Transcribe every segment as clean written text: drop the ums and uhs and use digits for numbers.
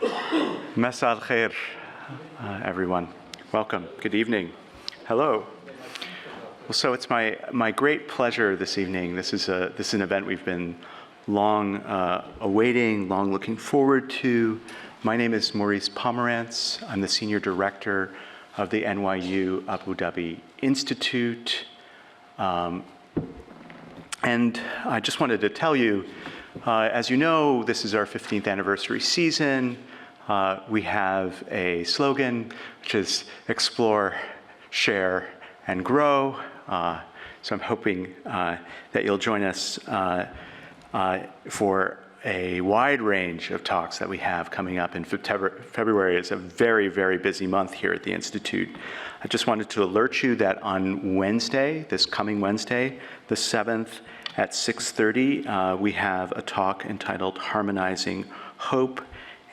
Masa al khair, everyone. Welcome. Good evening. Hello. Well, so it's my great pleasure this evening. This is an event we've been long awaiting, long looking forward to. My name is Maurice Pomerantz. I'm the Senior Director of the NYU Abu Dhabi Institute. And I just wanted to tell you, as you know, this is our 15th anniversary season. We have a slogan, which is explore, share, and grow. So I'm hoping that you'll join us for a wide range of talks that we have coming up in February. Is a very, very busy month here at the Institute. I just wanted to alert you that on Wednesday, this coming Wednesday, the 7th at 6:30, we have a talk entitled Harmonizing Hope,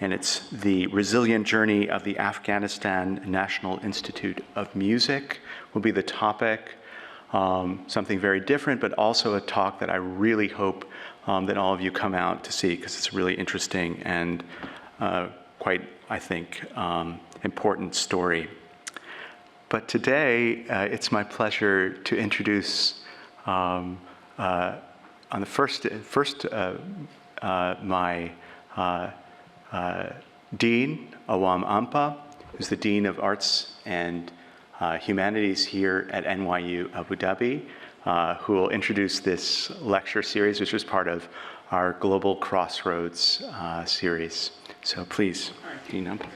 and it's the resilient journey of the Afghanistan National Institute of Music will be the topic. Something very different, but also a talk that I really hope that all of you come out to see, because it's a really interesting and quite, I think, important story. But today, it's my pleasure to introduce on the first my Dean, Awam Ampa, who's the Dean of Arts and Humanities here at NYU Abu Dhabi, who will introduce this lecture series, which is part of our Global Crossroads series. So please, Dean Ampa.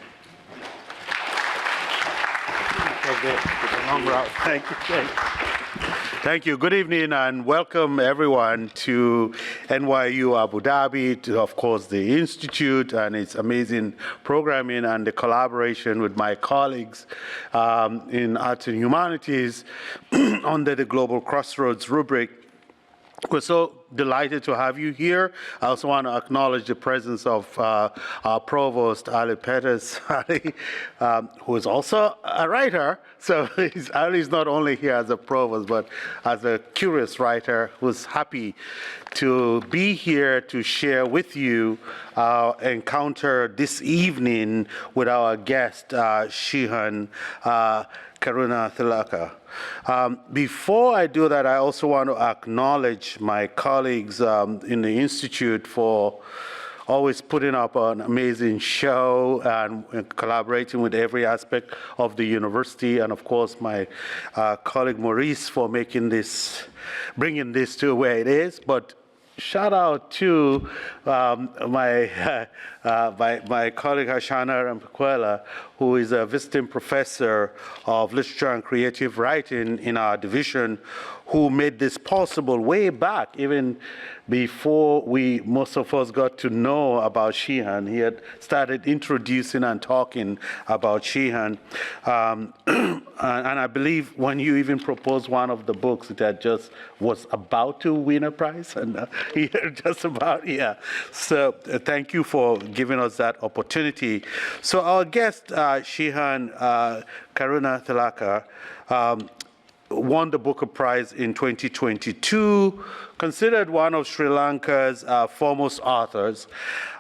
Thank you. Good evening and welcome everyone to NYU Abu Dhabi, to, of course, the Institute and its amazing programming and the collaboration with my colleagues in Arts and Humanities under the Global Crossroads rubric. We're so delighted to have you here. I also want to acknowledge the presence of our provost, Ali Pettis, who is also a writer. So Ali's not only here as a provost, but as a curious writer who's happy to be here to share with you our encounter this evening with our guest, Shehan Karunatilaka. Before I do that, I also want to acknowledge my colleagues in the Institute for always putting up an amazing show and collaborating with every aspect of the university, and of course my colleague Maurice for bringing this to where it is. But shout out to my colleague Harshana Rambukwella, who is a visiting professor of literature and creative writing in our division, who made this possible way back, even before most of us got to know about Shehan. He had started introducing and talking about Shehan. And I believe when you even proposed one of the books, it had just was about to win a prize, and just about, yeah. So thank you for giving us that opportunity. So our guest, Shehan Karunatilaka, won the Booker Prize in 2022, considered one of Sri Lanka's foremost authors.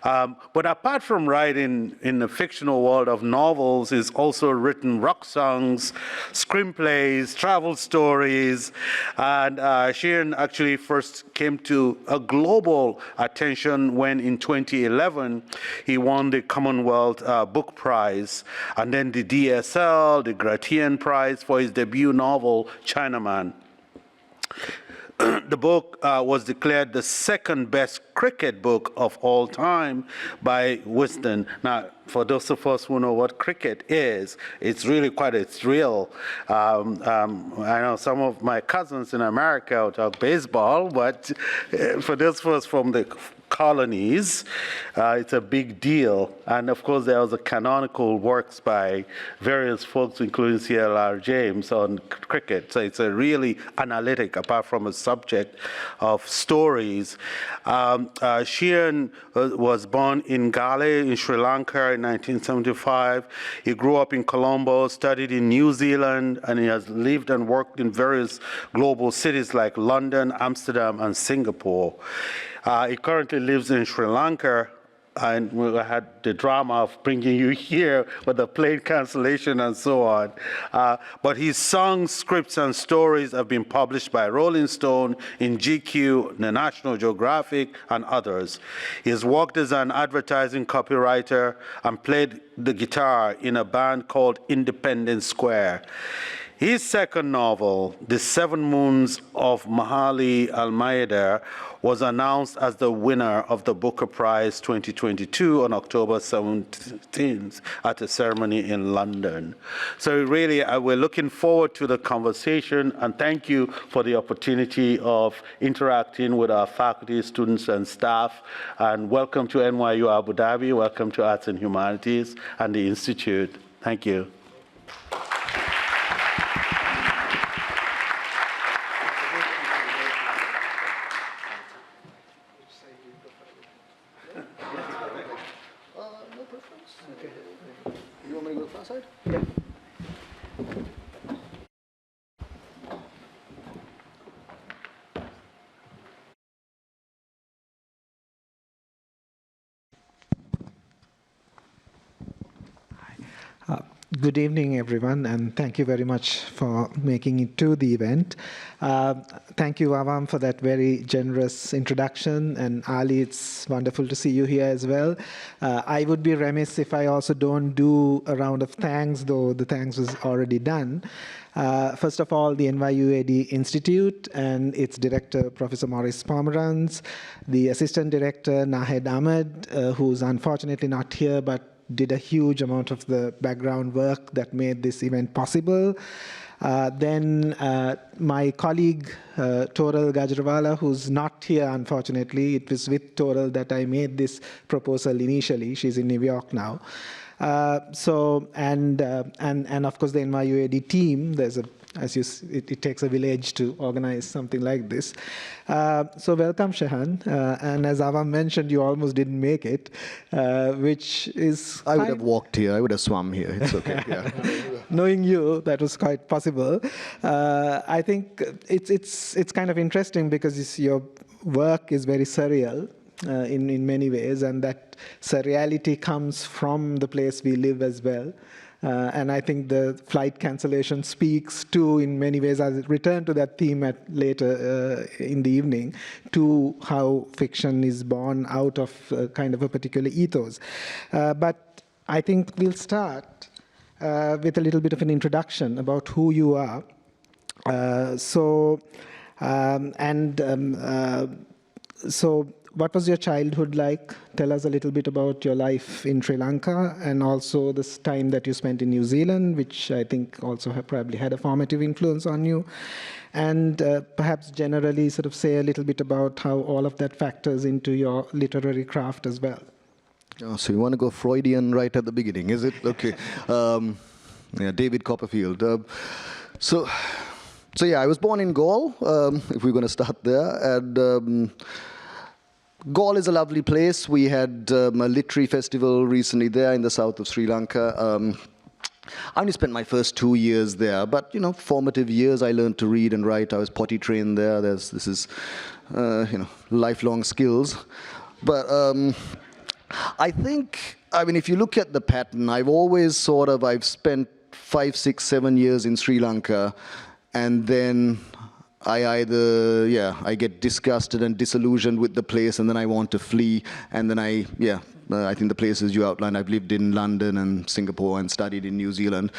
But apart from writing in the fictional world of novels, he's also written rock songs, screenplays, travel stories, and Shehan actually first came to a global attention when in 2011 he won the Commonwealth Book Prize, and then the DSL, the Gratian Prize for his debut novel, Chinaman. The book was declared the second best cricket book of all time by Wisden. Now, for those of us who know what cricket is, it's really quite a thrill. I know some of my cousins in America will talk baseball, but for those of us from the colonies, it's a big deal. And of course, there was a canonical works by various folks, including C.L.R. James, on cricket. So it's a really analytic, apart from a subject of stories. Shehan was born in Gale in Sri Lanka in 1975. He grew up in Colombo, studied in New Zealand, and he has lived and worked in various global cities like London, Amsterdam, and Singapore. He currently lives in Sri Lanka and we had the drama of bringing you here with the plane cancellation and so on. But his songs, scripts, and stories have been published by Rolling Stone, in GQ, the National Geographic, and others. He has worked as an advertising copywriter and played the guitar in a band called Independence Square. His second novel, The Seven Moons of Maali, Almeida, was announced as the winner of the Booker Prize 2022 on October 17th at a ceremony in London. So really, we're looking forward to the conversation, and thank you for the opportunity of interacting with our faculty, students, and staff. And welcome to NYU Abu Dhabi, welcome to Arts and Humanities and the Institute. Thank you. Good evening, everyone, and thank you very much for making it to the event. Thank you, Avam, for that very generous introduction, and Ali, it's wonderful to see you here as well. I would be remiss if I also don't do a round of thanks, though the thanks was already done. First of all, the NYUAD Institute and its director, Professor Maurice Pomeranz, the assistant director, Nahed Ahmed, who's unfortunately not here, but did a huge amount of the background work that made this event possible. Then my colleague, Toral Gajrawala, who's not here, unfortunately. It was with Toral that I made this proposal initially. She's in New York now. And of course the NYUAD team. There's a, it takes a village to organize something like this. So welcome, Shehan. And as Avam mentioned, you almost didn't make it, which is... I would have walked here. I would have swum here. It's okay. Yeah. Knowing you, that was quite possible. I think it's kind of interesting because your work is very surreal. In many ways, and that surreality comes from the place we live as well. And I think the flight cancellation speaks to, in many ways, as it return to that theme later in the evening, to how fiction is born out of kind of a particular ethos. But I think we'll start with a little bit of an introduction about who you are. So what was your childhood like? Tell us a little bit about your life in Sri Lanka and also this time that you spent in New Zealand, which I think also probably had a formative influence on you. And perhaps generally sort of say a little bit about how all of that factors into your literary craft as well. Oh, so you want to go Freudian right at the beginning, is it? Okay. Yeah, David Copperfield. So yeah, I was born in Gaul, if we're going to start there. And Gaul is a lovely place. We had a literary festival recently there in the south of Sri Lanka. I only spent my first 2 years there, but formative years. I learned to read and write. I was potty trained there. This is lifelong skills. But I think, if you look at the pattern, I've spent 5, 6, 7 years in Sri Lanka, and then I get disgusted and disillusioned with the place, and then I want to flee, and then I think the places you outlined, I've lived in London and Singapore and studied in New Zealand.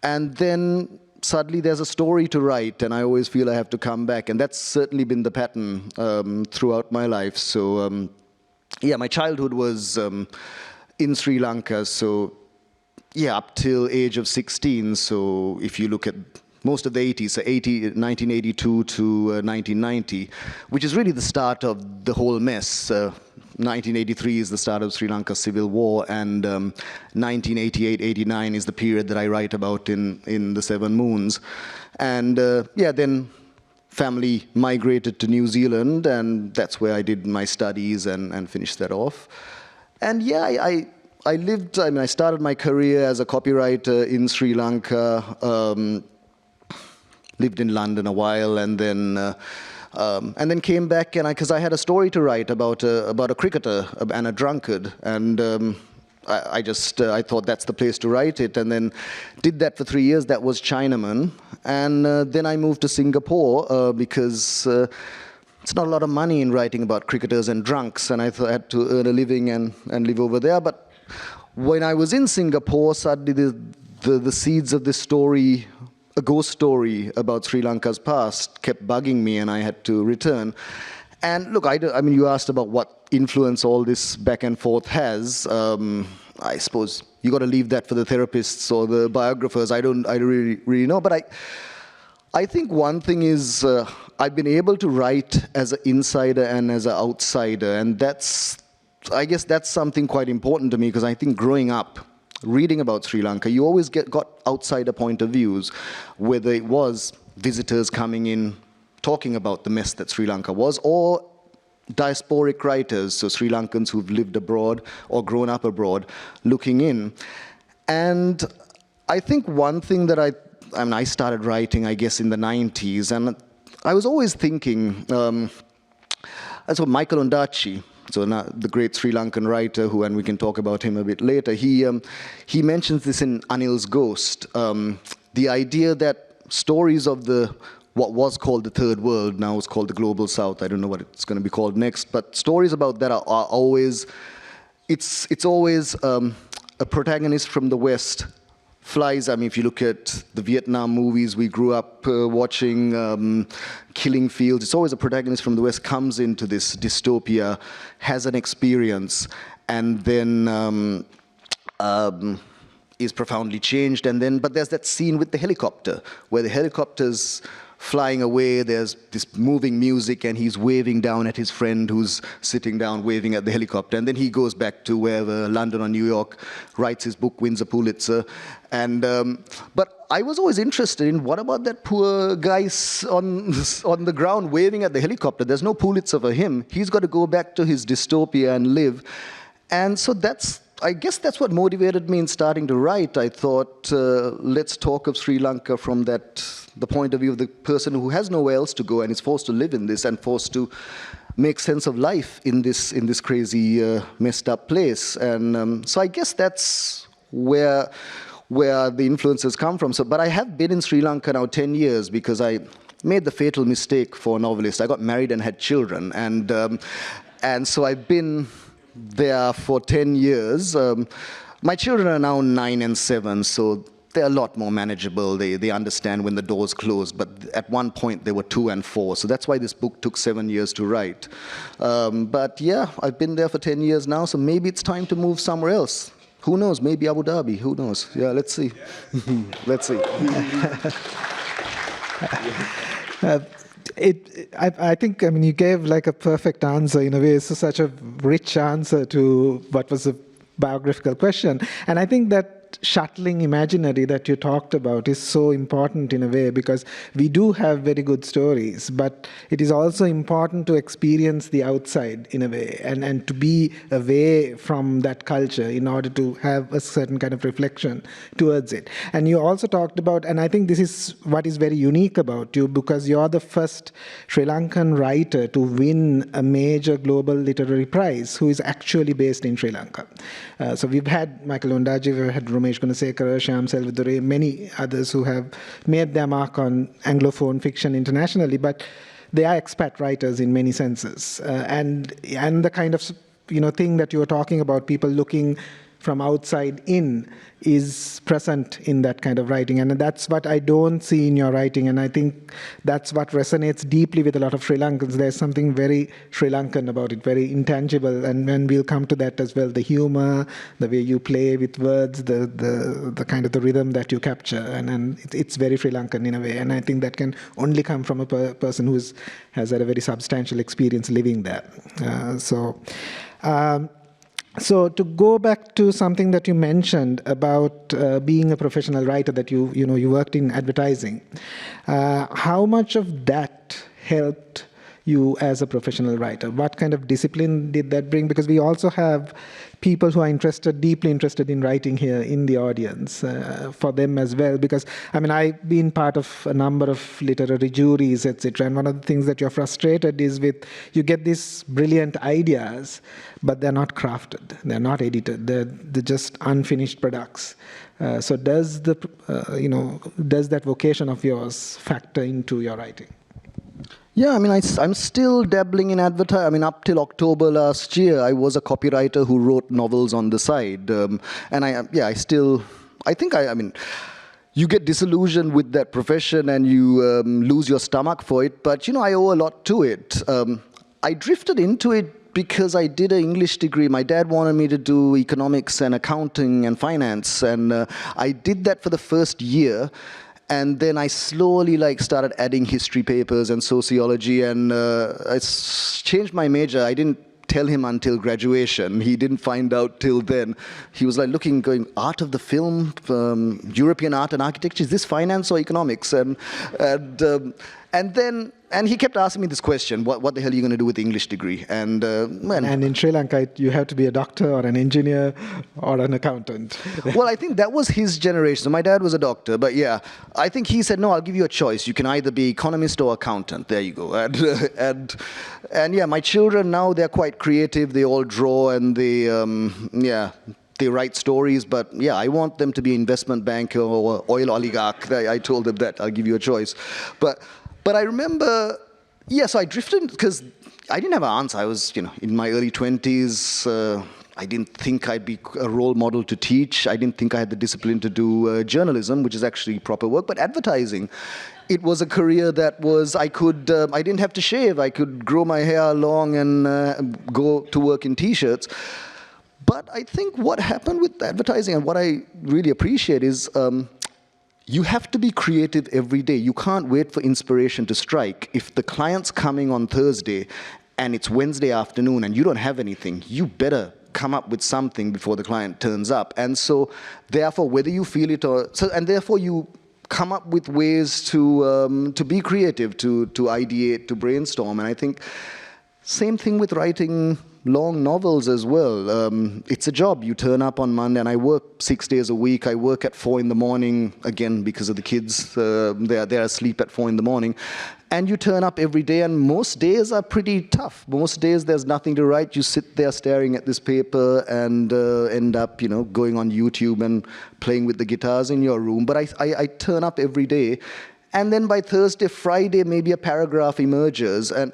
And then suddenly there's a story to write, and I always feel I have to come back, and that's certainly been the pattern throughout my life. So my childhood was in Sri Lanka, so up till age of 16. So if you look at most of the 80s, so 1982 to 1990, which is really the start of the whole mess. 1983 is the start of Sri Lanka's civil war, and 1988-89 is the period that I write about in The Seven Moons. And then family migrated to New Zealand, and that's where I did my studies and finished that off. And I lived, I started my career as a copywriter in Sri Lanka, lived in London a while, and then And then came back, and because I had a story to write about a cricketer and a drunkard, and I thought that's the place to write it, and then did that for 3 years. That was Chinaman, and then I moved to Singapore because it's not a lot of money in writing about cricketers and drunks, and I had to earn a living and live over there. But when I was in Singapore, suddenly the seeds of this story, a ghost story about Sri Lanka's past, kept bugging me, and I had to return. And look, I mean, you asked about what influence all this back and forth has. I suppose you got to leave that for the therapists or the biographers. I really know. But I think one thing is I've been able to write as an insider and as an outsider, and I guess that's something quite important to me, because I think growing up, reading about Sri Lanka, you always got outsider point of views, whether it was visitors coming in, talking about the mess that Sri Lanka was, or diasporic writers, so Sri Lankans who've lived abroad or grown up abroad, looking in. And I think one thing that I started writing, I guess, in the 90s, and I was always thinking, so Michael Ondaatje, so the great Sri Lankan writer, and we can talk about him a bit later, he mentions this in Anil's Ghost, the idea that stories of what was called the Third World, now it's called the Global South. I don't know what it's going to be called next, but stories about that are always, it's always a protagonist from the West flies. I mean, if you look at the Vietnam movies we grew up watching, Killing Fields, it's always a protagonist from the West comes into this dystopia, has an experience, and then is profoundly changed. But there's that scene with the helicopter, where the helicopter's flying away, there's this moving music, and he's waving down at his friend who's sitting down waving at the helicopter. And then he goes back to wherever, London or New York, writes his book, wins a Pulitzer. And but I was always interested in, what about that poor guy on the ground waving at the helicopter? There's no Pulitzer for him. He's got to go back to his dystopia and live. And so I guess that's what motivated me in starting to write. I thought, let's talk of Sri Lanka from the point of view of the person who has nowhere else to go and is forced to live in this and forced to make sense of life in this crazy, messed up place. And so I guess that's where the influences come from. But I have been in Sri Lanka now 10 years because I made the fatal mistake for a novelist. I got married and had children. And so I've been there for 10 years. My children are now 9 and 7, so they're a lot more manageable. They understand when the doors close, but at one point they were 2 and 4, so that's why this book took 7 years to write. But yeah, I've been there for 10 years now, so maybe it's time to move somewhere else. Who knows, maybe Abu Dhabi, who knows? Yeah, let's see. Let's see. I think, I mean, you gave like a perfect answer in a way. It's such a rich answer to what was a biographical question. And I think that shuttling imaginary that you talked about is so important in a way, because we do have very good stories, but it is also important to experience the outside in a way, and to be away from that culture in order to have a certain kind of reflection towards it. And you also talked about, and I think this is what is very unique about you, because you're the first Sri Lankan writer to win a major global literary prize who is actually based in Sri Lanka. So we've had Michael Ondaatje, we've had Ramesh Gunasekara, Shyam Selvidure, many others who have made their mark on Anglophone fiction internationally, but they are expat writers in many senses. And the kind of thing that you were talking about, people looking from outside in, is present in that kind of writing. And that's what I don't see in your writing. And I think that's what resonates deeply with a lot of Sri Lankans. There's something very Sri Lankan about it, very intangible. And we'll come to that as well. The humor, the way you play with words, the kind of the rhythm that you capture. And it's very Sri Lankan in a way. And I think that can only come from a person who has had a very substantial experience living there. So to go back to something that you mentioned about being a professional writer, that you worked in advertising, how much of that helped you as a professional writer? What kind of discipline did that bring? Because we also have people who are deeply interested in writing here in the audience, for them as well. Because, I mean, I've been part of a number of literary juries, etc. And one of the things that you're frustrated is with, you get these brilliant ideas, but they're not crafted, they're not edited, they're just unfinished products. So does that vocation of yours factor into your writing? Yeah, I mean, I'm still dabbling in advertising. I mean, up till October last year, I was a copywriter who wrote novels on the side. And I mean, you get disillusioned with that profession and you lose your stomach for it. But, I owe a lot to it. I drifted into it because I did an English degree. My dad wanted me to do economics and accounting and finance. And I did that for the first year. And then I slowly started adding history papers and sociology, and I changed my major. I didn't tell him until graduation. He didn't find out till then. He was going, art of the film, European art and architecture, is this finance or economics? And he kept asking me this question, what the hell are you going to do with the English degree? And in Sri Lanka, you have to be a doctor or an engineer or an accountant. Well, I think that was his generation. So my dad was a doctor, but yeah, I think he said, no, I'll give you a choice. You can either be economist or accountant. There you go. And yeah, my children now, they're quite creative. They all draw and they write stories, but yeah, I want them to be investment banker or oil oligarch. I told them that, I'll give you a choice. But I remember, so I drifted because I didn't have an answer. I was, in my early 20s. I didn't think I'd be a role model to teach. I didn't think I had the discipline to do journalism, which is actually proper work. But advertising, it was a career that was, I didn't have to shave. I could grow my hair long and go to work in T-shirts. But I think what happened with advertising and what I really appreciate is you have to be creative every day. You can't wait for inspiration to strike. If the client's coming on Thursday and it's Wednesday afternoon and you don't have anything, you better come up with something before the client turns up. And so, therefore, whether you feel it or... and therefore you come up with ways to be creative, to ideate, to brainstorm. And I think same thing with writing long novels as well. It's a job. You turn up on Monday, and I work 6 days a week. I work at 4 in the morning, again, because of the kids. They're asleep at 4 in the morning. And you turn up every day, and most days are pretty tough. Most days there's nothing to write. You sit there staring at this paper and end up, going on YouTube and playing with the guitars in your room. But I turn up every day. And then by Thursday, Friday, maybe a paragraph emerges. And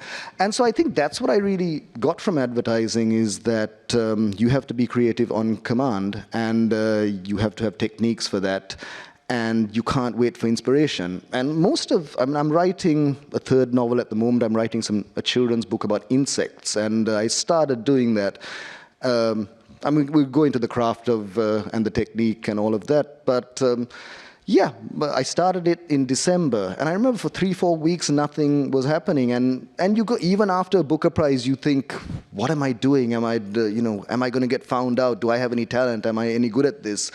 so I think that's what I really got from advertising is that you have to be creative on command, and you have to have techniques for that. And you can't wait for inspiration. And I'm writing a third novel at the moment. I'm writing a children's book about insects. And I started doing that. We'll go into the craft of and the technique and all of that. But but I started it in December, and I remember for 3-4 weeks nothing was happening. And you go, even after a Booker Prize, you think, what am I doing? Am I going to get found out? Do I have any talent? Am I any good at this?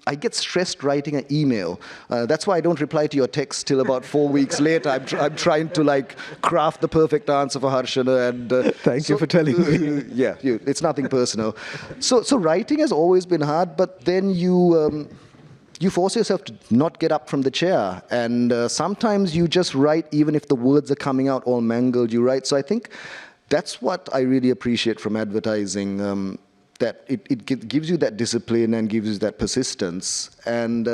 I get stressed writing an email. That's why I don't reply to your text till about 4 weeks later. I'm trying to craft the perfect answer for Harshana. And thank you for telling me. Yeah, it's nothing personal. So writing has always been hard, but then you force yourself to not get up from the chair. And sometimes you just write, even if the words are coming out all mangled, you write. So I think that's what I really appreciate from advertising, that it gives you that discipline and gives you that persistence. And,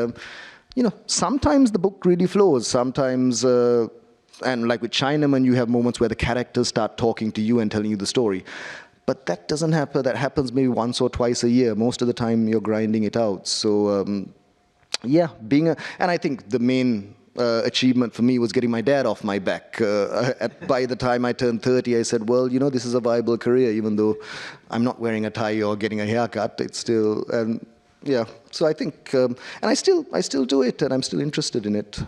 sometimes the book really flows. Sometimes, and like with Chinaman, you have moments where the characters start talking to you and telling you the story. But that doesn't happen. That happens maybe once or twice a year. Most of the time, you're grinding it out. So, and I think the main achievement for me was getting my dad off my back. By the time I turned 30, I said, well, this is a viable career, even though I'm not wearing a tie or getting a haircut. It's still, so I think, and I still do it, and I'm still interested in it.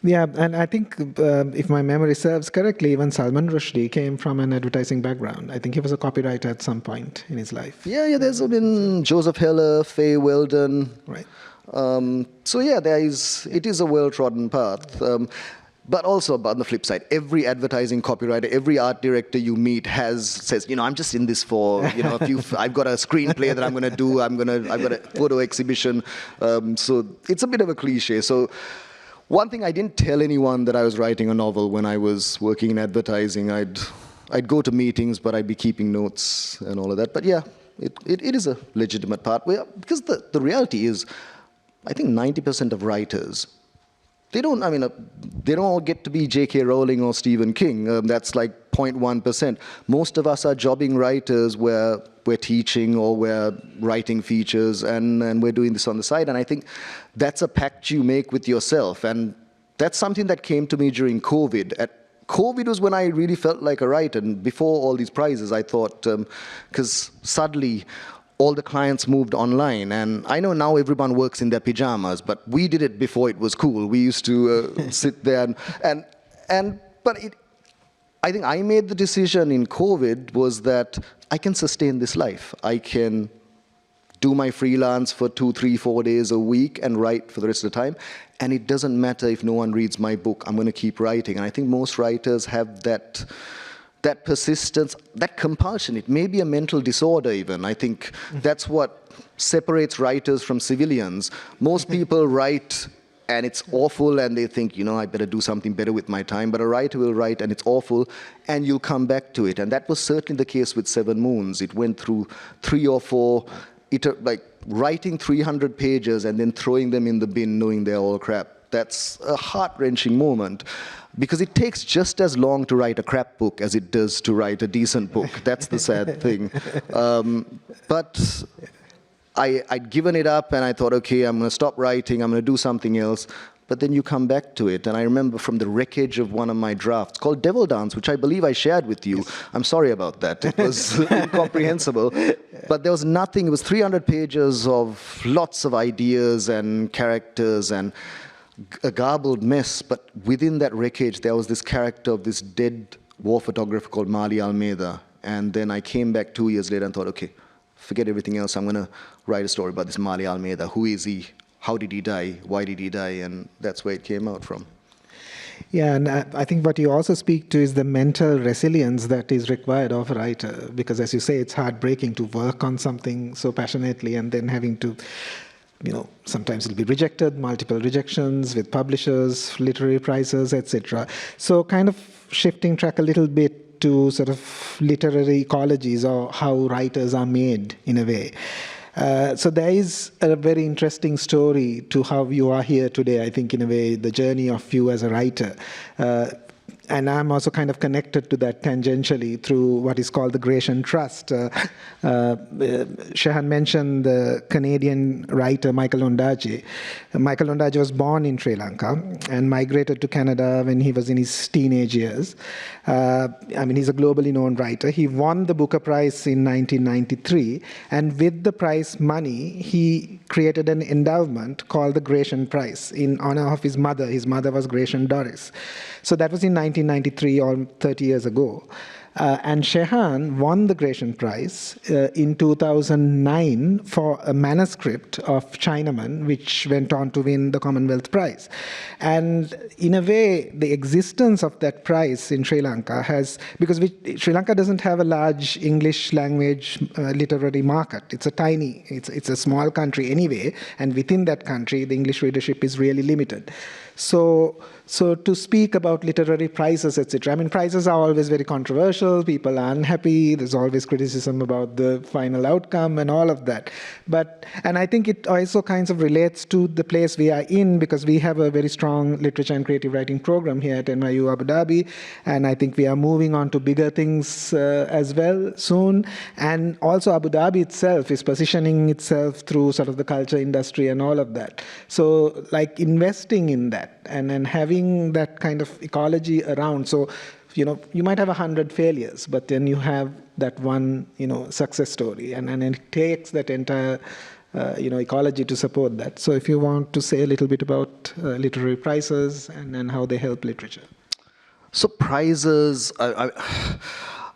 Yeah, and I think if my memory serves correctly, even Salman Rushdie came from an advertising background. I think he was a copywriter at some point in his life. Yeah, there's been Joseph Heller, Faye Weldon. Right. It is a well-trodden path. But also, on the flip side, every advertising copywriter, every art director you meet says, I'm just in this for, I've got a screenplay that I'm going to do, I've got a photo exhibition. So it's a bit of a cliche. So one thing I didn't tell anyone that I was writing a novel when I was working in advertising. I'd go to meetings, but I'd be keeping notes and all of that. But yeah, it is a legitimate part. Because the reality is, I think 90% of writers, they don't all get to be J.K. Rowling or Stephen King. That's like 0.1%. Most of us are jobbing writers where we're teaching or we're writing features and we're doing this on the side. And I think that's a pact you make with yourself. And that's something that came to me during COVID. COVID was when I really felt like a writer. And before all these prizes, I thought, because suddenly, all the clients moved online, and I know now everyone works in their pajamas, but we did it before it was cool. We used to sit there but I think I made the decision in COVID was that I can sustain this life. I can do my freelance for 2, 3, 4 days a week and write for the rest of the time, and it doesn't matter if no one reads my book. I'm going to keep writing, and I think most writers have that persistence, that compulsion. It may be a mental disorder even. I think that's what separates writers from civilians. Most people write and it's awful and they think, I better do something better with my time. But a writer will write and it's awful and you'll come back to it. And that was certainly the case with Seven Moons. It went through 3 or 4, like writing 300 pages and then throwing them in the bin knowing they're all crap. That's a heart-wrenching moment. Because it takes just as long to write a crap book as it does to write a decent book. That's the sad thing. But I'd given it up and I thought, okay, I'm going to stop writing, I'm going to do something else. But then you come back to it. And I remember from the wreckage of one of my drafts called Devil Dance, which I believe I shared with you. I'm sorry about that. It was incomprehensible. But there was nothing. It was 300 pages of lots of ideas and characters and a garbled mess, but within that wreckage, there was this character of this dead war photographer called Maali Almeida. And then I came back 2 years later and thought, okay, forget everything else. I'm going to write a story about this Maali Almeida. Who is he? How did he die? Why did he die? And that's where it came out from. Yeah, and I think what you also speak to is the mental resilience that is required of a writer. Because as you say, it's heartbreaking to work on something so passionately and then having to sometimes it'll be rejected, multiple rejections with publishers, literary prizes, etc. So kind of shifting track a little bit to sort of literary ecologies or how writers are made in a way. So there is a very interesting story to how you are here today, I think in a way, the journey of you as a writer. And I'm also kind of connected to that tangentially through what is called the Grecian Trust. Shehan mentioned the Canadian writer Michael Ondaatje. Michael Ondaatje was born in Sri Lanka and migrated to Canada when he was in his teenage years. He's a globally known writer. He won the Booker Prize in 1993, and with the prize money, he created an endowment called the Grecian Prize in honor of his mother. His mother was Grecian Doris. So that was in 1993, or 30 years ago. And Shehan won the Grecian Prize in 2009 for a manuscript of Chinaman, which went on to win the Commonwealth Prize. And in a way, the existence of that prize in Sri Lanka because Sri Lanka doesn't have a large English language literary market. It's it's a small country anyway, and within that country, the English readership is really limited. So to speak about literary prizes, etc. Prizes are always very controversial. People are unhappy. There's always criticism about the final outcome and all of that. And I think it also kind of relates to the place we are in, because we have a very strong literature and creative writing program here at NYU Abu Dhabi. And I think we are moving on to bigger things as well soon. And also Abu Dhabi itself is positioning itself through sort of the culture industry and all of that. So like investing in that and having that kind of ecology around. So, you might have 100 failures, but then you have that one, success story. And it takes that entire, ecology to support that. So if you want to say a little bit about literary prizes and how they help literature. So prizes, I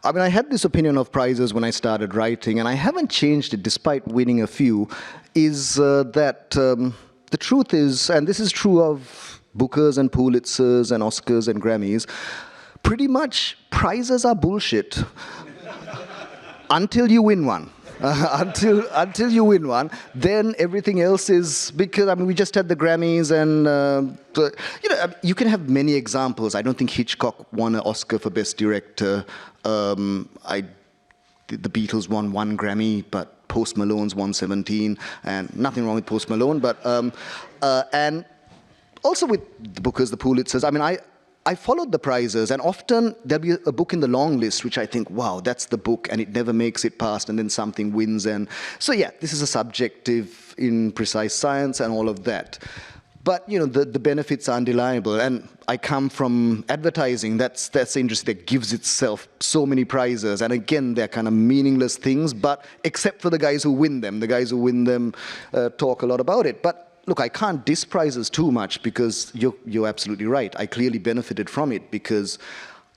had this opinion of prizes when I started writing, and I haven't changed it despite winning a few, is that the truth is, and this is true of Bookers and Pulitzers and Oscars and Grammys, pretty much prizes are bullshit until you win one. Until you win one, then everything else is, because I mean we just had the Grammys, and you can have many examples. I don't think Hitchcock won an Oscar for Best Director. The Beatles won 1 Grammy, but Post Malone's won 17, and nothing wrong with Post Malone, but and also with the Bookers, the Pulitzers. I mean, I followed the prizes, and often there'll be a book in the long list which I think, wow, that's the book, and it never makes it past, and then something wins. And so yeah, this is a subjective in precise science and all of that. But the benefits are undeniable, and I come from advertising. That's the industry that gives itself so many prizes, and again, they're kind of meaningless things, but except for the guys who win them. The guys who win them talk a lot about it. But look, I can't diss prizes too much, because you're absolutely right. I clearly benefited from it, because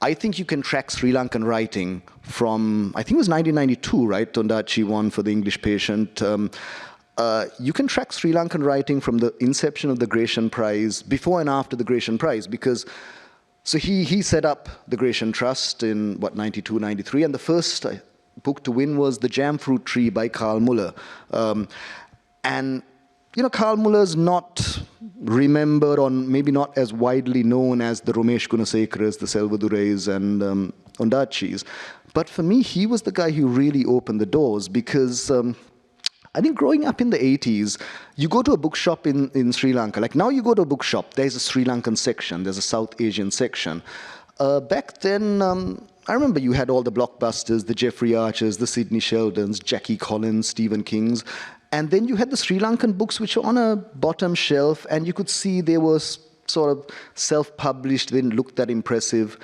I think you can track Sri Lankan writing from, I think it was 1992, right? Tondachi won for The English Patient. You can track Sri Lankan writing from the inception of the Gratian Prize, before and after the Gratian Prize, because so he set up the Gratian Trust in, 92, 93, and the first book to win was The Jam Fruit Tree by Carl Muller. And Carl Muller's not remembered, or maybe not as widely known as the Ramesh Gunasekaras, the Selvadurais, and Ondachis. But for me, he was the guy who really opened the doors, because I think growing up in the 80s, you go to a bookshop in Sri Lanka. Like now you go to a bookshop, there's a Sri Lankan section, there's a South Asian section. Back then, I remember you had all the blockbusters, the Jeffrey Archers, the Sidney Sheldons, Jackie Collins, Stephen Kings. And then you had the Sri Lankan books which were on a bottom shelf, and you could see they were sort of self-published, they didn't look that impressive.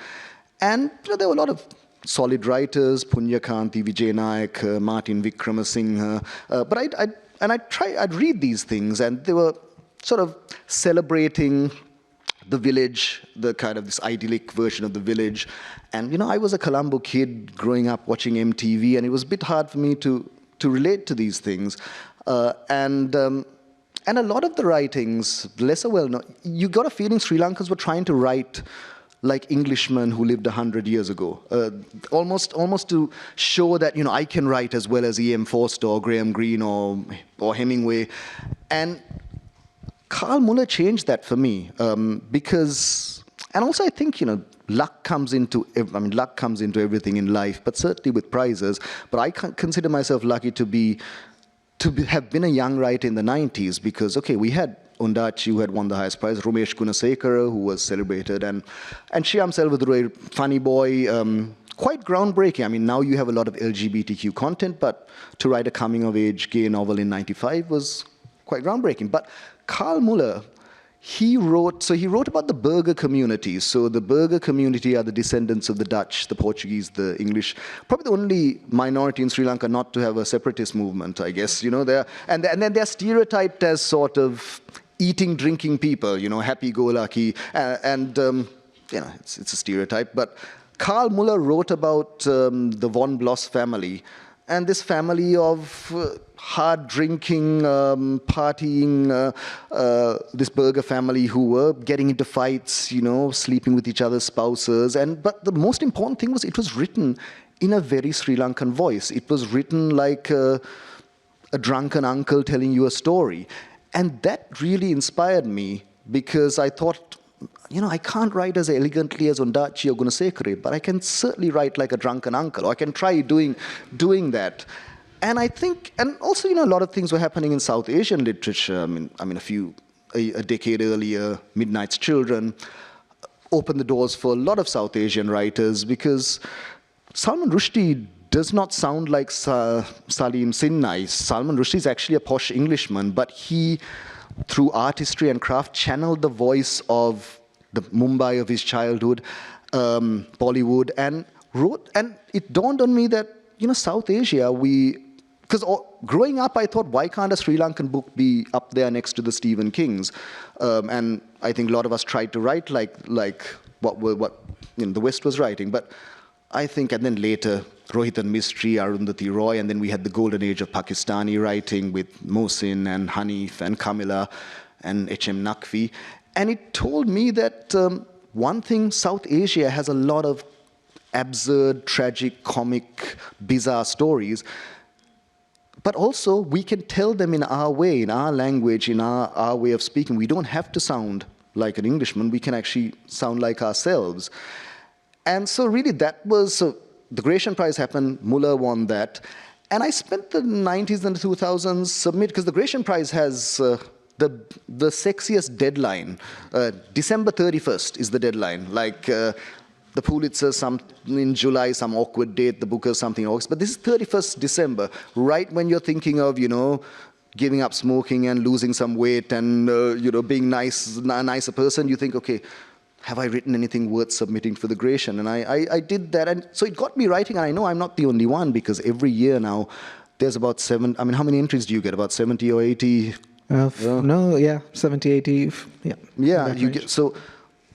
And there were a lot of solid writers, Punyakanti, Vijay Nayak, Martin Vikramasinghe. But I'd read these things, and they were sort of celebrating the village, the kind of this idyllic version of the village. And I was a Colombo kid growing up watching MTV, and it was a bit hard for me to relate to these things. And a lot of the writings, lesser well known, you got a feeling Sri Lankans were trying to write like Englishmen who lived 100 years ago, almost to show that I can write as well as E.M. Forster or Graham Greene or Hemingway. And Carl Muller changed that for me, because, and also I think luck comes into everything in life, but certainly with prizes. But I consider myself lucky to have been a young writer in the 90s, because, okay, we had Ondachi, who had won the highest prize, Ramesh Gunasekara, who was celebrated, and Shyam Selvadurai, funny boy, quite groundbreaking. I mean, now you have a lot of LGBTQ content, but to write a coming-of-age gay novel in 95 was quite groundbreaking. But Carl Muller, he wrote about the Burgher community. So the Burgher community are the descendants of the Dutch, the Portuguese, the English. Probably the only minority in Sri Lanka not to have a separatist movement, I guess. And then they're stereotyped as sort of eating, drinking people. Happy-go-lucky, it's a stereotype. But Carl Muller wrote about the von Bloss family, and this family of hard drinking, partying, this Burgher family who were getting into fights, sleeping with each other's spouses. But the most important thing was it was written in a very Sri Lankan voice. It was written like a drunken uncle telling you a story. And that really inspired me, because I thought, I can't write as elegantly as Ondachi or Gunasekara, but I can certainly write like a drunken uncle, or I can try doing that. And I think, and also, a lot of things were happening in South Asian literature. I mean, a decade earlier, Midnight's Children opened the doors for a lot of South Asian writers, because Salman Rushdie does not sound like Salim Sinai. Salman Rushdie is actually a posh Englishman, but he, through artistry and craft, channeled the voice of the Mumbai of his childhood, Bollywood, and wrote. And it dawned on me that, South Asia, because growing up, I thought, why can't a Sri Lankan book be up there next to the Stephen Kings? And I think a lot of us tried to write like what the West was writing. But I think, and then later, Rohitan Mistry, Arundhati Roy, and then we had the golden age of Pakistani writing with Mohsin and Hanif and Kamila and H.M. Naqvi. And it told me that one thing, South Asia has a lot of absurd, tragic, comic, bizarre stories. But also, we can tell them in our way, in our language, in our way of speaking. We don't have to sound like an Englishman. We can actually sound like ourselves. And so really that was, so the Gratian Prize happened, Muller won that. And I spent the 90s and the 2000s because the Gratian Prize has the sexiest deadline. December 31st is the deadline. Like the Pulitzer in July, some awkward date, the Booker something August. But this is 31st December, right when you're thinking of, giving up smoking and losing some weight and, being a nicer person. You think, okay, have I written anything worth submitting for the Gratian? And I did that. And so it got me writing. And I know I'm not the only one because every year now, there's about how many entries do you get? About 70 or 80? No, yeah, 70, 80, yeah. Yeah, you get, so,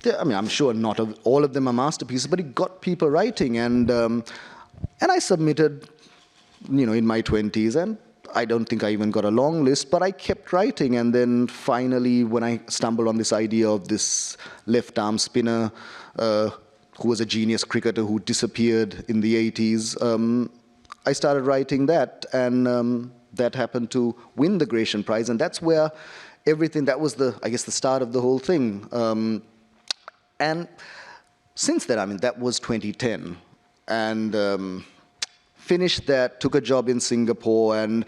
I'm sure not all of them are masterpieces, but it got people writing. And I submitted, in my 20s, and I don't think I even got a long list, but I kept writing. And then finally, when I stumbled on this idea of this left-arm spinner who was a genius cricketer who disappeared in the 80s, I started writing that, and that happened to win the Gratian Prize. And that's where everything, that was the start of the whole thing. And since then, that was 2010. And finished that, took a job in Singapore, and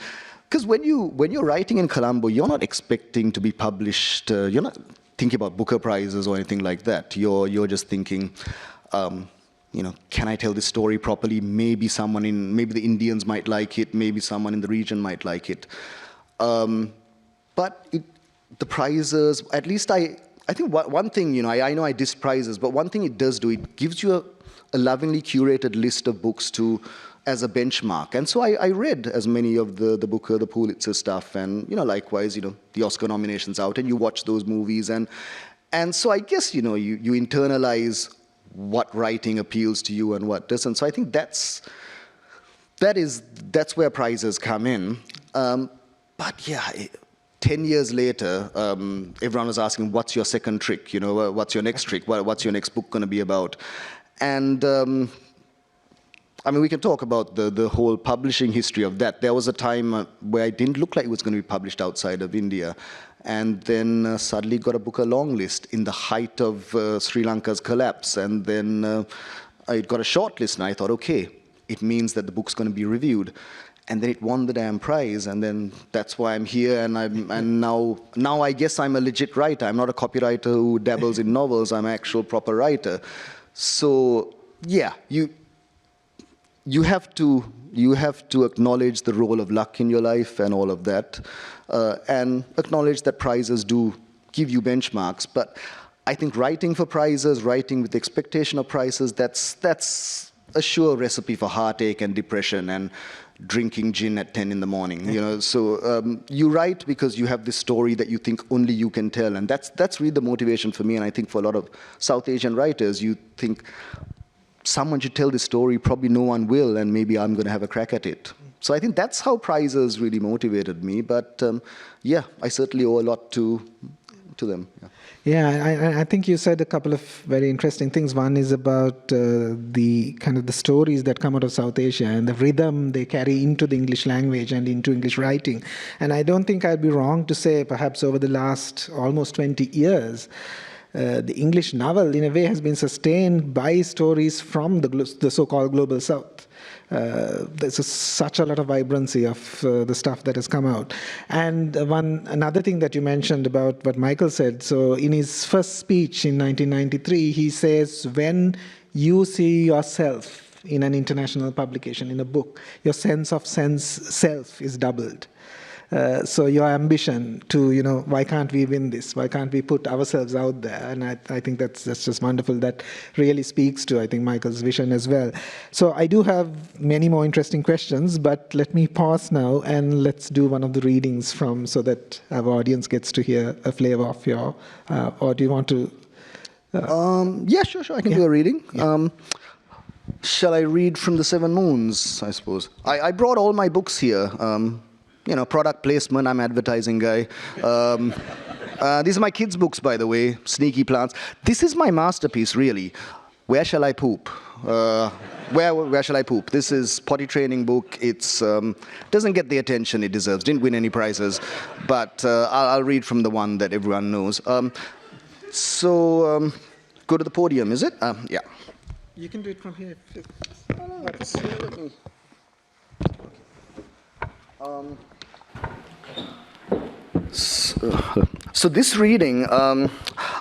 because when you're writing in Colombo, you're not expecting to be published. You're not thinking about Booker Prizes or anything like that. You're just thinking, can I tell this story properly? Maybe maybe the Indians might like it. Maybe someone in the region might like it. But the prizes, at least I think one thing, I know I diss prizes, but one thing it does do, it gives you a lovingly curated list of books as a benchmark. And so I read as many of the Booker, the Pulitzer stuff, and likewise, the Oscar nominations out, and you watch those movies, and so I guess you internalize what writing appeals to you and what doesn't. So I think that's where prizes come in. But yeah. 10 years later, everyone was asking, what's your second trick? What's your next trick? What's your next book going to be about? And we can talk about the whole publishing history of that. There was a time where it didn't look like it was going to be published outside of India. And then suddenly got a Booker long list in the height of Sri Lanka's collapse. And then it got a short list, and I thought, okay, it means that the book's going to be reviewed. And then it won the damn prize, and then that's why I'm here. And now I guess I'm a legit writer. I'm not a copywriter who dabbles in novels. I'm an actual proper writer. So yeah, you have to acknowledge the role of luck in your life and all of that, and acknowledge that prizes do give you benchmarks. But I think writing for prizes, writing with expectation of prizes, that's a sure recipe for heartache and depression and drinking gin at 10 in the morning, So you write because you have this story that you think only you can tell, and that's really the motivation for me. And I think for a lot of South Asian writers, you think someone should tell this story, probably no one will, and maybe I'm going to have a crack at it. So I think that's how prizes really motivated me. But yeah, I certainly owe a lot to them. Yeah, I think you said a couple of very interesting things. One is about the kind of the stories that come out of South Asia and the rhythm they carry into the English language and into English writing. And I don't think I'd be wrong to say perhaps over the last almost 20 years, the English novel in a way has been sustained by stories from the so-called global South. There's such a lot of vibrancy of the stuff that has come out. And another thing that you mentioned about what Michael said, so in his first speech in 1993, he says, when you see yourself in an international publication, in a book, your sense of self is doubled. So your ambition to, why can't we win this? Why can't we put ourselves out there? And I think that's just wonderful. That really speaks to, I think, Michael's vision as well. So I do have many more interesting questions, but let me pause now and let's do one of the readings so that our audience gets to hear a flavor of your, or do you want to? Yeah, sure. I can do a reading. Yeah. Shall I read from The Seven Moons, I suppose? I brought all my books here. Product placement, I'm an advertising guy. These are my kids' books, by the way, Sneaky Plants. This is my masterpiece, really. Where Shall I Poop? Where Shall I Poop? This is potty training book. It's doesn't get the attention it deserves. Didn't win any prizes, but I'll read from the one that everyone knows. Go to the podium, is it? Yeah. You can do it from here. So this reading, I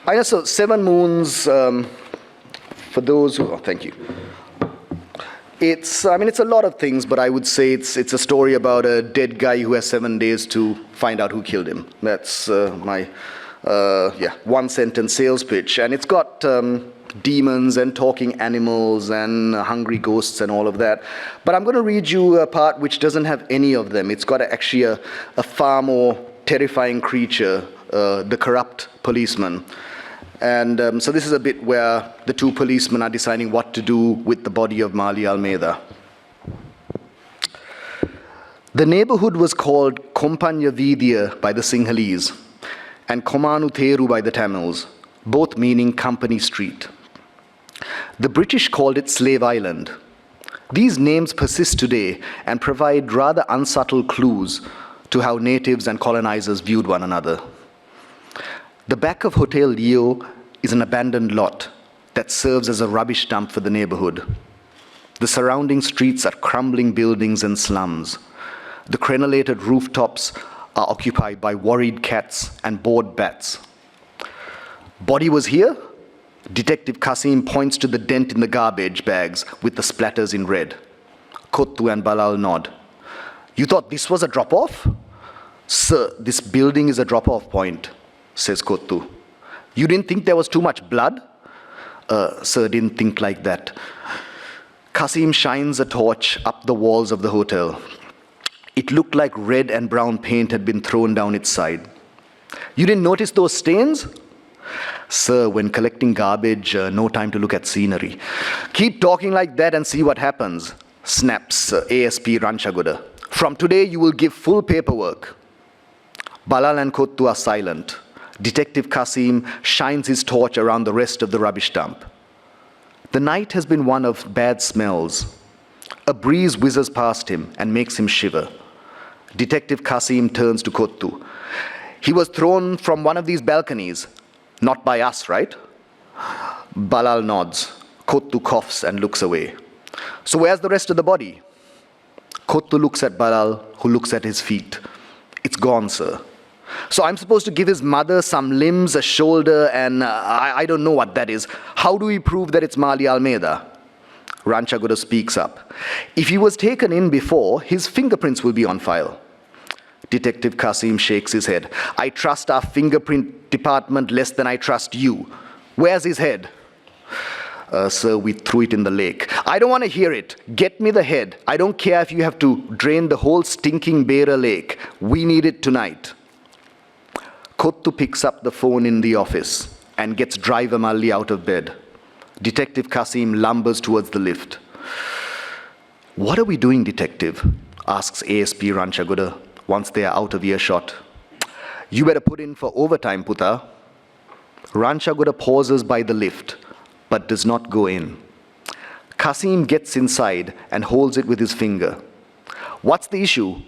guess, so Seven Moons, for those who, thank you. It's a lot of things, but I would say it's a story about a dead guy who has 7 days to find out who killed him. That's my, one-sentence sales pitch. And it's got demons and talking animals and hungry ghosts and all of that. But I'm going to read you a part which doesn't have any of them. It's got actually a far more terrifying creature, the corrupt policeman. And so this is a bit where the two policemen are deciding what to do with the body of Maali Almeida. The neighborhood was called Kompanya Vidya by the Sinhalese and Komanu Theru by the Tamils, both meaning Company Street. The British called it Slave Island. These names persist today and provide rather unsubtle clues to how natives and colonizers viewed one another. The back of Hotel Leo is an abandoned lot that serves as a rubbish dump for the neighborhood. The surrounding streets are crumbling buildings and slums. The crenellated rooftops are occupied by worried cats and bored bats. Body was here? Detective Kasim points to the dent in the garbage bags with the splatters in red. Kottu and Balal nod. You thought this was a drop-off? Sir, this building is a drop-off point, says Kottu. You didn't think there was too much blood? Sir, didn't think like that. Kasim shines a torch up the walls of the hotel. It looked like red and brown paint had been thrown down its side. You didn't notice those stains? Sir, when collecting garbage, no time to look at scenery. Keep talking like that and see what happens, snaps ASP Ranchagoda. From today, you will give full paperwork. Balal and Kottu are silent. Detective Kasim shines his torch around the rest of the rubbish dump. The night has been one of bad smells. A breeze whizzes past him and makes him shiver. Detective Kasim turns to Kottu. He was thrown from one of these balconies. Not by us, right? Balal nods. Kottu coughs and looks away. So where's the rest of the body? Kottu looks at Balal, who looks at his feet. It's gone, sir. So I'm supposed to give his mother some limbs, a shoulder, and I don't know what that is. How do we prove that it's Maali Almeida? Ranchagoda speaks up. If he was taken in before, his fingerprints will be on file. Detective Kasim shakes his head. I trust our fingerprint department less than I trust you. Where's his head? Sir, we threw it in the lake. I don't want to hear it. Get me the head. I don't care if you have to drain the whole stinking Beira lake. We need it tonight. Kottu picks up the phone in the office and gets driver Maali out of bed. Detective Kasim lumbers towards the lift. What are we doing, detective? Asks ASP Ranchagoda once they are out of earshot. You better put in for overtime, Puta. Ranchagoda pauses by the lift, but does not go in. Kasim gets inside and holds it with his finger. What's the issue?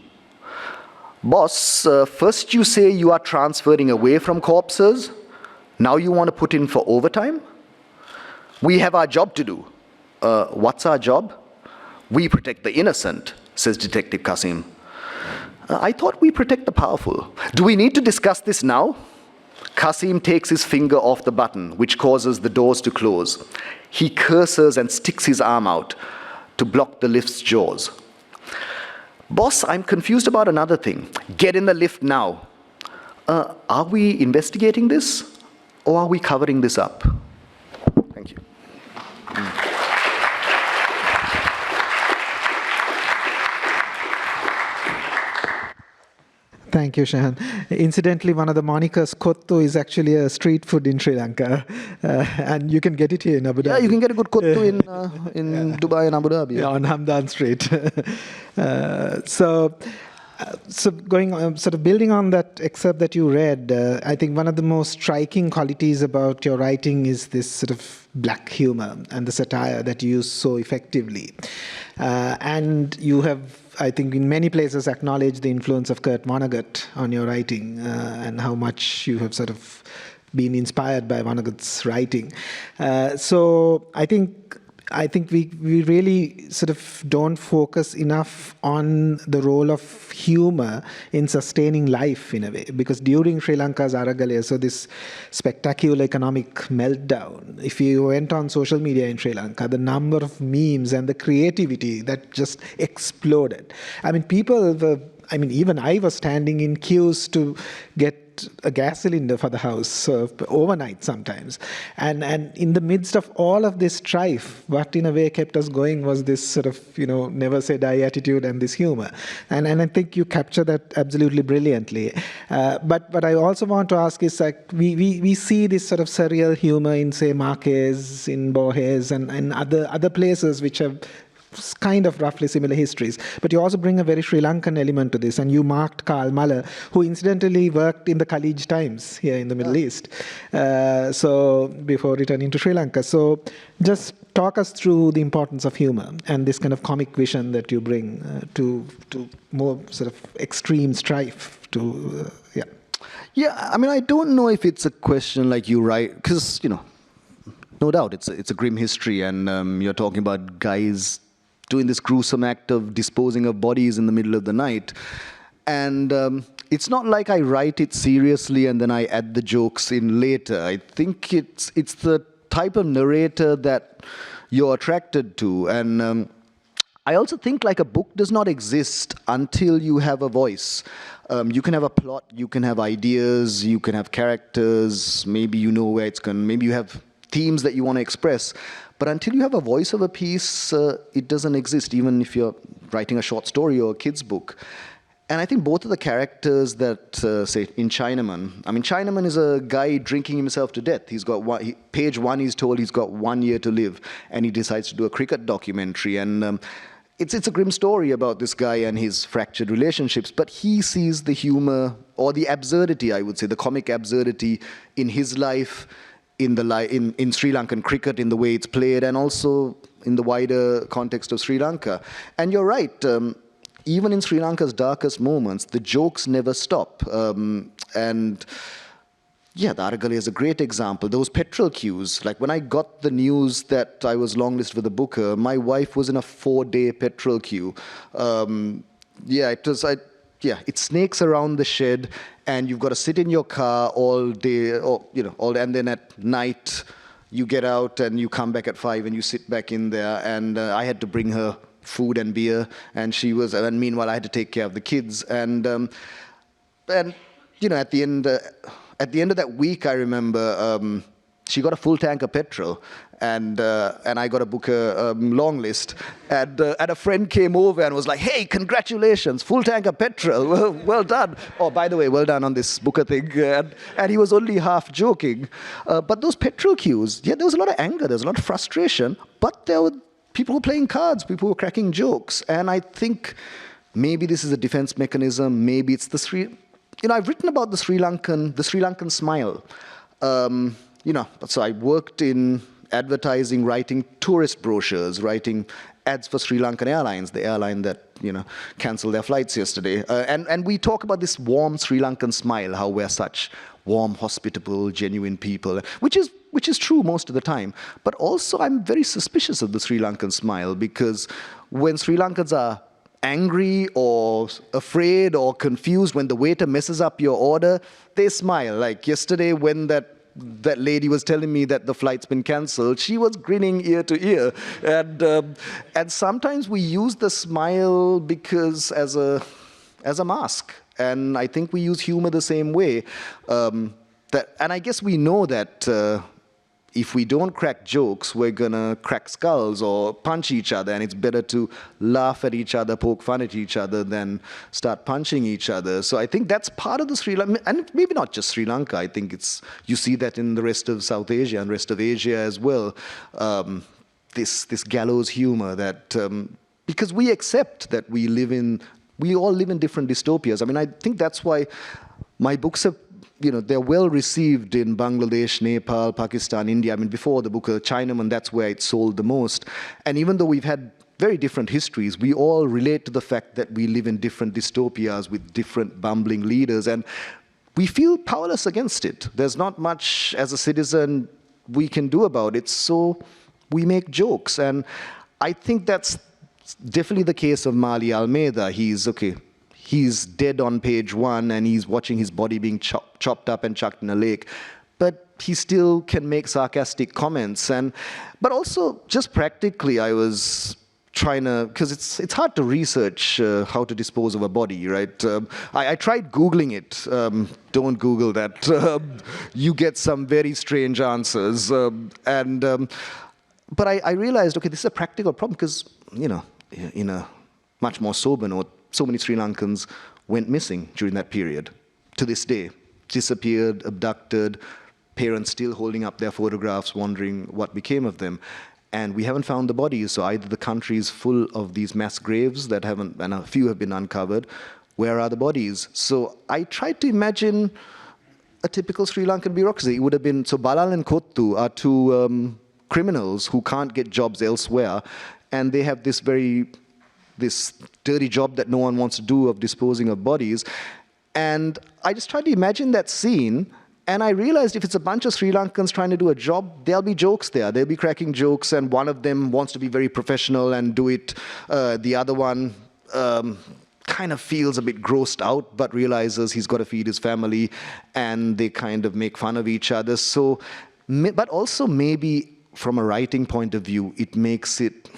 Boss, first you say you are transferring away from corpses. Now you want to put in for overtime? We have our job to do. What's our job? We protect the innocent, says Detective Kasim. I thought we protect the powerful. Do we need to discuss this now? Kasim takes his finger off the button, which causes the doors to close. He curses and sticks his arm out to block the lift's jaws. Boss, I'm confused about another thing. Get in the lift now. Are we investigating this, or are we covering this up? Thank you. Thank you, Shehan. Incidentally, one of the monikers, Kottu, is actually a street food in Sri Lanka. And you can get it here in Abu Dhabi. Yeah, you can get a good kottu in Dubai and Abu Dhabi. Yeah, on Hamdan Street. So So going on, sort of building on that excerpt that you read, I think one of the most striking qualities about your writing is this sort of black humor and the satire that you use so effectively. And you have, I think, in many places acknowledged the influence of Vonnegut on your writing and how much you have sort of been inspired by Vonnegut's writing. So I think we really sort of don't focus enough on the role of humor in sustaining life in a way, because during Sri Lanka's Aragale, so this spectacular economic meltdown, if you went on social media in Sri Lanka, the number of memes and the creativity that just exploded. I mean, even I was standing in queues to get a gas cylinder for the house overnight sometimes. And in the midst of all of this strife, what in a way kept us going was this sort of, never say die attitude and this humor. And I think you capture that absolutely brilliantly. But what I also want to ask is, like, we see this sort of surreal humor in, say, Marquez, in Borges, and other places which have kind of roughly similar histories. But you also bring a very Sri Lankan element to this, and you marked Karl Mahler, who incidentally worked in the College Times here in the Middle East, so before returning to Sri Lanka. So just talk us through the importance of humor and this kind of comic vision that you bring to more sort of extreme strife to, yeah. Yeah, I mean, I don't know if it's a question like you write, because, no doubt it's a grim history, and you're talking about guys doing this gruesome act of disposing of bodies in the middle of the night. And it's not like I write it seriously and then I add the jokes in later. I think it's the type of narrator that you're attracted to. And I also think, like, a book does not exist until you have a voice. You can have a plot, you can have ideas, you can have characters, maybe you know where it's going, maybe you have themes that you want to express. But until you have a voice of a piece, it doesn't exist, even if you're writing a short story or a kid's book. And I think both of the characters that, say, in Chinaman, I mean, Chinaman is a guy drinking himself to death. He's got page 1, he's told he's got 1 year to live, and he decides to do a cricket documentary. And it's a grim story about this guy and his fractured relationships, but he sees the humor, or the absurdity, I would say, the comic absurdity in his life, in Sri Lankan cricket, in the way it's played, and also in the wider context of Sri Lanka. And you're right, even in Sri Lanka's darkest moments, the jokes never stop. And yeah, the Aragale is a great example. Those petrol queues, like when I got the news that I was longlisted for the Booker, my wife was in a 4-day petrol queue. It snakes around the shed, and you've got to sit in your car all day, and then at night you get out and you come back at 5 and you sit back in there. And I had to bring her food and beer, and meanwhile I had to take care of the kids. And at the end of that week, I remember she got a full tank of petrol, and I got a Booker long list. And a friend came over and was like, "Hey, congratulations, full tank of petrol. Well done. Oh, by the way, well done on this Booker thing." And he was only half joking. But those petrol queues, yeah, there was a lot of anger, there was a lot of frustration, but there were people who were playing cards, people who were cracking jokes. And I think maybe this is a defense mechanism, maybe it's I've written about the Sri Lankan smile. So I worked in advertising, writing tourist brochures, writing ads for Sri Lankan Airlines, the airline that, canceled their flights yesterday. And we talk about this warm Sri Lankan smile, how we're such warm, hospitable, genuine people, which is true most of the time. But also I'm very suspicious of the Sri Lankan smile, because when Sri Lankans are angry or afraid or confused, when the waiter messes up your order, they smile. Like yesterday when that lady was telling me that the flight's been cancelled, she was grinning ear to ear. And sometimes we use the smile because as a mask. And I think we use humor the same way. And I guess we know that if we don't crack jokes, we're gonna crack skulls or punch each other, and it's better to laugh at each other, poke fun at each other, than start punching each other. So I think that's part of the Sri Lanka, and maybe not just Sri Lanka. I think you see that in the rest of South Asia and rest of Asia as well. This gallows humor that because we accept that we live in we all live in different dystopias. I mean, I think that's why my books have, they're well received in Bangladesh, Nepal, Pakistan, India. I mean, before the book Chinaman, that's where it sold the most. And even though we've had very different histories, we all relate to the fact that we live in different dystopias with different bumbling leaders, and we feel powerless against it. There's not much as a citizen we can do about it, so we make jokes. And I think that's definitely the case of Maali Almeida. He's dead on page 1 and he's watching his body being chopped up and chucked in a lake, but he still can make sarcastic comments. But also, just practically, I was trying to, because it's hard to research how to dispose of a body, right? I tried Googling it. Don't Google that. You get some very strange answers. But I realized, okay, this is a practical problem because, in a much more sober note, so many Sri Lankans went missing during that period. To this day, disappeared, abducted, parents still holding up their photographs, wondering what became of them. And we haven't found the bodies, so either the country is full of these mass graves that haven't, and a few have been uncovered. Where are the bodies? So I tried to imagine a typical Sri Lankan bureaucracy. It would have been, so Balal and Kottu are two criminals who can't get jobs elsewhere, and they have this dirty job that no one wants to do of disposing of bodies. And I just tried to imagine that scene, and I realized if it's a bunch of Sri Lankans trying to do a job, there'll be jokes there. They'll be cracking jokes, and one of them wants to be very professional and do it. The other one kind of feels a bit grossed out, but realizes he's got to feed his family, and they kind of make fun of each other. So, but also maybe from a writing point of view, it makes it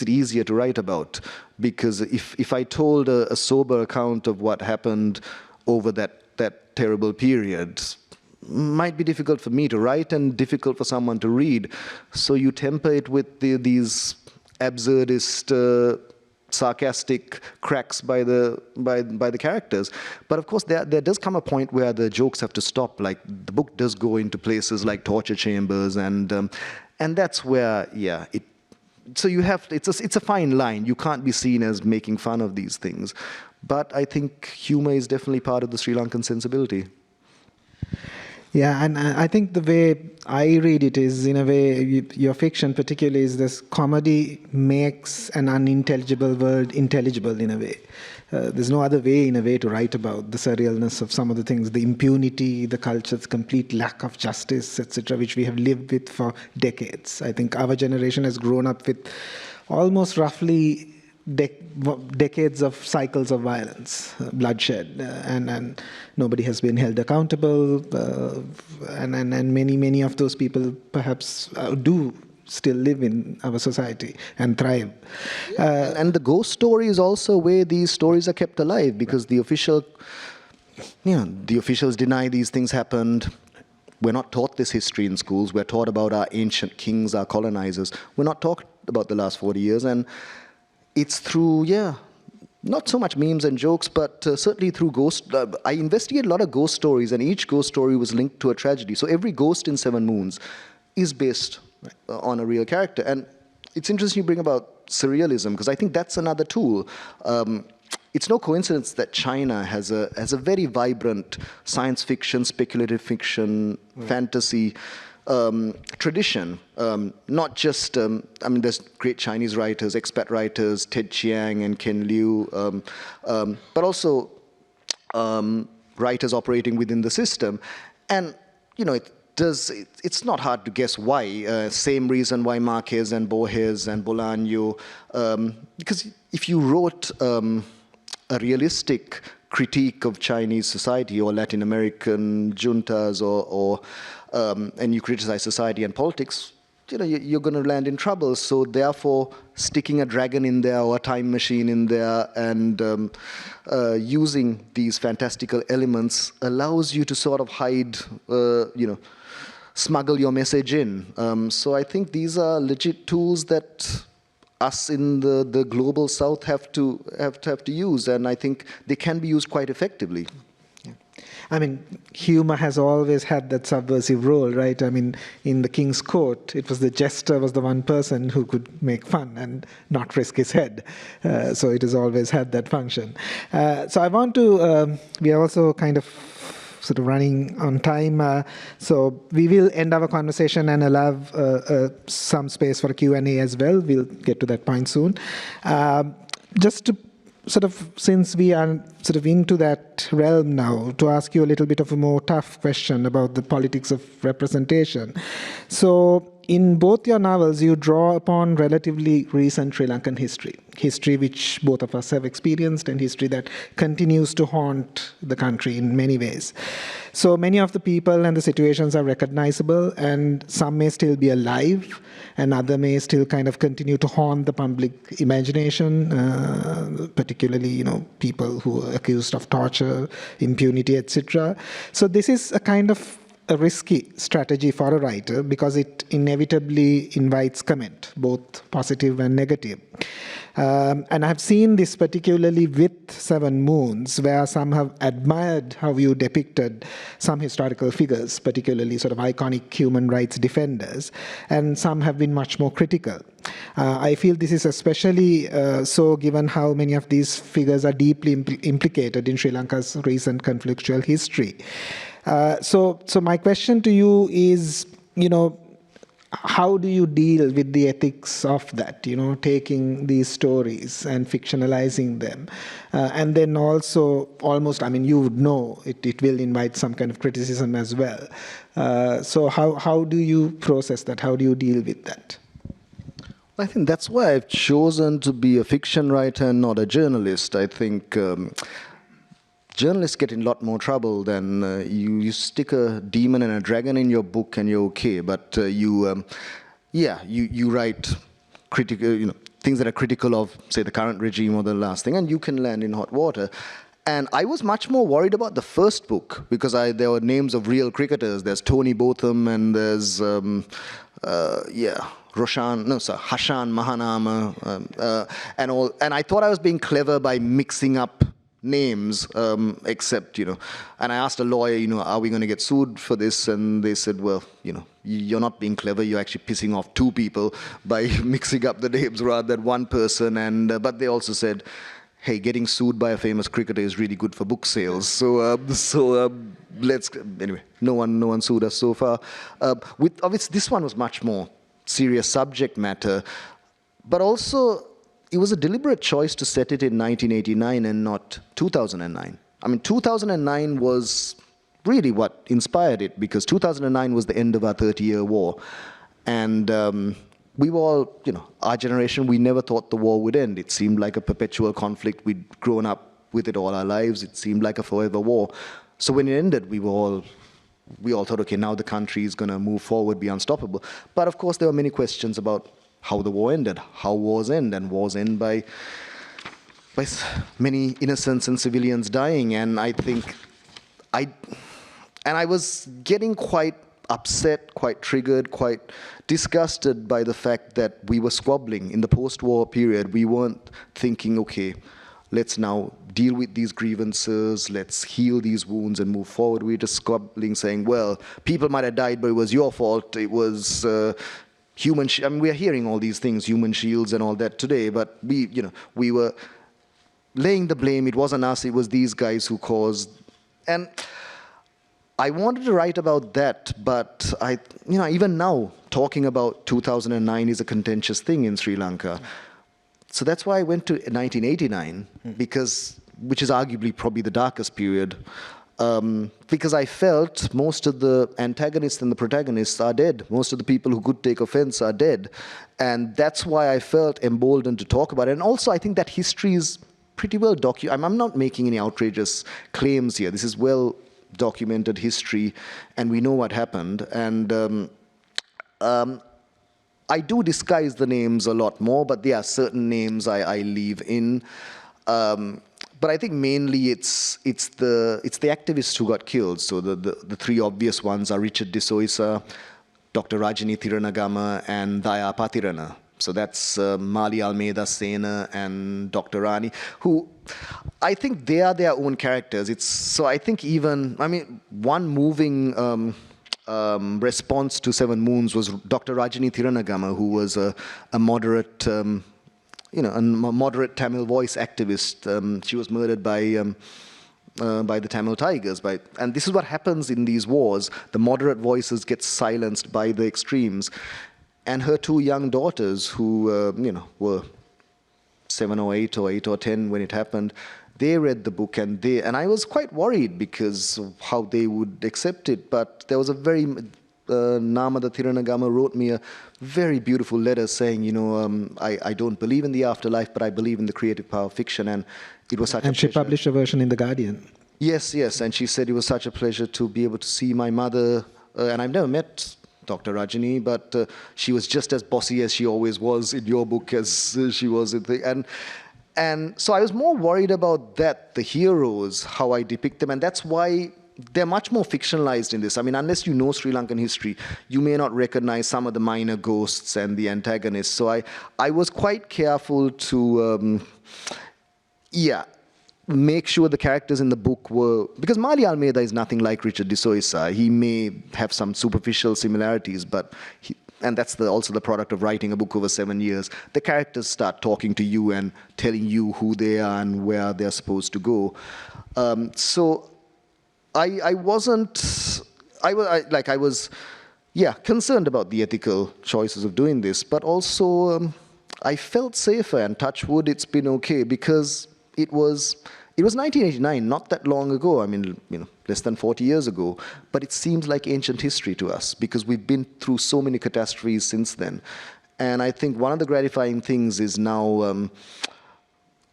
easier to write about. Because if I told a sober account of what happened over that terrible period, might be difficult for me to write and difficult for someone to read. So you temper it with these absurdist, sarcastic cracks by the characters. But of course, there does come a point where the jokes have to stop. Like the book does go into places like torture chambers, and that's where, yeah, so you have to, it's a fine line. You can't be seen as making fun of these things. But I think humor is definitely part of the Sri Lankan sensibility. Yeah, and I think the way I read it is, in a way, your fiction particularly is this comedy makes an unintelligible world intelligible in a way. There's no other way, in a way, to write about the surrealness of some of the things, the impunity, the culture's complete lack of justice, etc., which we have lived with for decades. I think our generation has grown up with almost roughly decades of cycles of violence, bloodshed, and nobody has been held accountable, and many of those people perhaps do still live in our society and thrive. And the ghost story is also a way these stories are kept alive, because the officials deny these things happened. We're not taught this history in schools. We're taught about our ancient kings, our colonizers. We're not taught about the last 40 years, and it's through, not so much memes and jokes, but certainly through I investigate a lot of ghost stories, and each ghost story was linked to a tragedy. So every ghost in Seven Moons is based on a real character. And it's interesting you bring about surrealism, because I think that's another tool. It's no coincidence that China has a very vibrant science fiction, speculative fiction, fantasy tradition. Not just, there's great Chinese writers, expat writers, Ted Chiang and Ken Liu, but also writers operating within the system. And, it's not hard to guess why. Same reason why Marquez and Borges and Bolaño, because if you wrote a realistic critique of Chinese society or Latin American juntas and you criticize society and politics, you're going to land in trouble. So therefore, sticking a dragon in there or a time machine in there and using these fantastical elements allows you to sort of hide, smuggle your message in. So I think these are legit tools that us in the global South have to use, and I think they can be used quite effectively. I mean, humor has always had that subversive role, right? I mean, in the King's Court, it was the jester was the one person who could make fun and not risk his head. So it has always had that function. So I want to, we are also kind of sort of running on time. So we will end our conversation and allow some space for a Q&A as well. We'll get to that point soon. Just to sort of, since we are sort of into that realm now, to ask you a little bit of a more tough question about the politics of representation. So in both your novels, you draw upon relatively recent Sri Lankan history which both of us have experienced, and history that continues to haunt the country in many ways. So many of the people and the situations are recognizable, and some may still be alive, and other may still kind of continue to haunt the public imagination, particularly, people who are accused of torture, impunity, etc. So this is a kind of a risky strategy for a writer because it inevitably invites comment, both positive and negative. And I've seen this particularly with Seven Moons, where some have admired how you depicted some historical figures, particularly sort of iconic human rights defenders, and some have been much more critical. I feel this is especially so given how many of these figures are deeply implicated in Sri Lanka's recent conflictual history. So my question to you is, how do you deal with the ethics of that, taking these stories and fictionalizing them? And then also almost, you would know, it will invite some kind of criticism as well. So how do you process that? How do you deal with that? I think that's why I've chosen to be a fiction writer and not a journalist. I think journalists get in a lot more trouble than you stick a demon and a dragon in your book and you're okay. But you write critical, things that are critical of, say, the current regime or the last thing, and you can land in hot water. And I was much more worried about the first book because there were names of real cricketers. There's Tony Botham and there's Harshan Mahanama and all. And I thought I was being clever by mixing up names, except, and I asked a lawyer, are we going to get sued for this? And they said, well, you're not being clever, you're actually pissing off two people by mixing up the names rather than one person. And but they also said, hey, getting sued by a famous cricketer is really good for book sales. So anyway, no one sued us so far. Obviously, this one was much more serious subject matter, but also it was a deliberate choice to set it in 1989 and not 2009. 2009 was really what inspired it, because 2009 was the end of our 30-year war. And we were all, our generation, we never thought the war would end. It seemed like a perpetual conflict. We'd grown up with it all our lives. It seemed like a forever war. So when it ended, we all thought, okay, now the country is going to move forward, be unstoppable. But of course, there were many questions about how the war ended, how wars end, and wars end by many innocents and civilians dying. And I think I was getting quite upset, quite triggered, quite disgusted by the fact that we were squabbling in the post-war period. We weren't thinking, okay, let's now deal with these grievances, let's heal these wounds and move forward. We were just squabbling, saying, well, people might have died, but it was your fault. It was we are hearing all these things, human shields and all that today, but we were laying the blame. It wasn't us, it was these guys who caused. And I wanted to write about that, but even now, talking about 2009 is a contentious thing in Sri Lanka. So that's why I went to 1989, which is arguably probably the darkest period, because I felt most of the antagonists and the protagonists are dead. Most of the people who could take offense are dead. And that's why I felt emboldened to talk about it. And also, I think that history is pretty well documented. I'm not making any outrageous claims here. This is well documented history, and we know what happened. And I do disguise the names a lot more, but there are certain names I leave in. But I think mainly it's the activists who got killed. So the three obvious ones are Richard de Soisa, Dr. Rajini Thiranagama, and Daya Patirana. So that's Maali, Almeida, Sena, and Dr. Rani, who I think they are their own characters. So I think one moving response to Seven Moons was Dr. Rajini Thiranagama, who was a moderate, a moderate Tamil voice activist. She was murdered by the Tamil Tigers. And this is what happens in these wars. The moderate voices get silenced by the extremes. And her two young daughters, who were 7 or 8 or 10 when it happened, they read the book, and I was quite worried because of how they would accept it. But there was a very Namada Thiranagama wrote me a very beautiful letter saying, I don't believe in the afterlife, but I believe in the creative power of fiction, and it was such a pleasure. And she published a version in The Guardian. Yes, and she said it was such a pleasure to be able to see my mother, and I've never met Dr. Rajini, but she was just as bossy as she always was in your book as she was in the... And so I was more worried about that, the heroes, how I depict them, and that's why they're much more fictionalized in this. I mean, unless you know Sri Lankan history, you may not recognize some of the minor ghosts and the antagonists. So I was quite careful to, make sure the characters in the book were... Because Maali Almeida is nothing like Richard de Soisa. He may have some superficial similarities, but... and that's also the product of writing a book over 7 years. The characters start talking to you and telling you who they are and where they're supposed to go. So I was concerned about the ethical choices of doing this, but also I felt safer, and touch wood, it's been okay, because it was 1989, not that long ago. I mean, less than 40 years ago. But it seems like ancient history to us because we've been through so many catastrophes since then. And I think one of the gratifying things is now,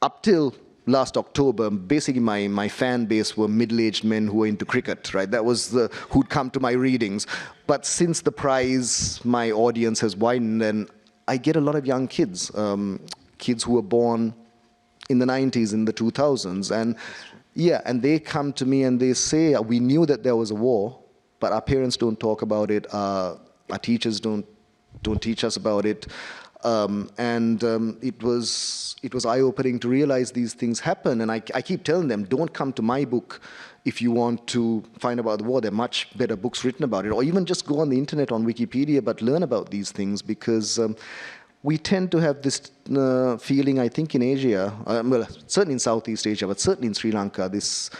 up till last October, basically my fan base were middle-aged men who were into cricket, right? That was who'd come to my readings. But since the prize, my audience has widened, and I get a lot of young kids, kids who were born in the 90s, in the 2000s. And and they come to me and they say, we knew that there was a war, but our parents don't talk about it. Our teachers don't teach us about it. It was eye-opening to realize these things happen. And I keep telling them, don't come to my book if you want to find about the war. There are much better books written about it. Or even just go on the internet, on Wikipedia, but learn about these things, because we tend to have this feeling, I think, in Asia, well, certainly in Southeast Asia, but certainly in Sri Lanka, this